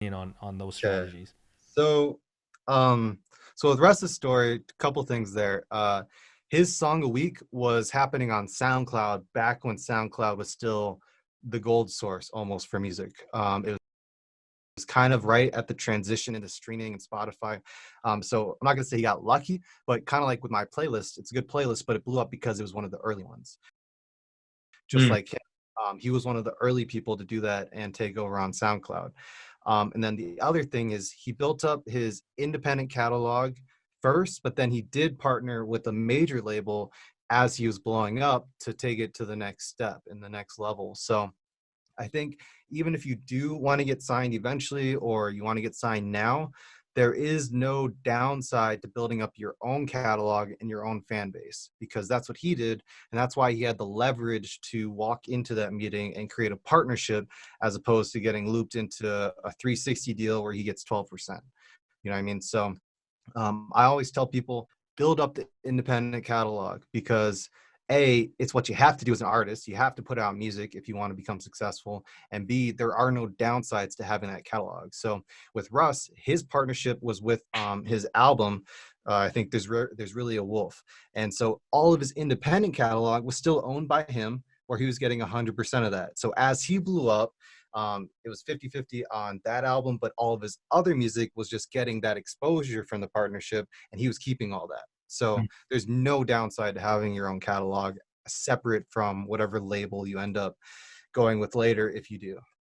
on those Okay. strategies. So, um, so with Russ's story, a couple things there. His song a week was happening on SoundCloud back when SoundCloud was still the gold source almost for music. It was kind of right at the transition into streaming and Spotify. So I'm not gonna say he got lucky, but kind of like with my playlist, it's a good playlist, but it blew up because it was one of the early ones. Just Mm. like him, he was one of the early people to do that and take over on SoundCloud. And then the other thing is he built up his independent catalog first, but then he did partner with a major label as he was blowing up to take it to the next step and the next level. So I think even if you do want to get signed eventually or you want to get signed now, there is no downside to building up your own catalog and your own fan base because that's what he did. And that's why he had the leverage to walk into that meeting and create a partnership as opposed to getting looped into a 360 deal where he gets 12%. You know what I mean? So I always tell people build up the independent catalog because A, it's what you have to do as an artist. You have to put out music if you want to become successful. And B, there are no downsides to having that catalog. So with Russ, his partnership was with his album. I think there's really a wolf. And so all of his independent catalog was still owned by him where he was getting 100% of that. So as he blew up, it was 50-50 on that album, but all of his other music was just getting that exposure from the partnership and he was keeping all that. So there's no downside to having your own catalog separate from whatever label you end up going with later if you do.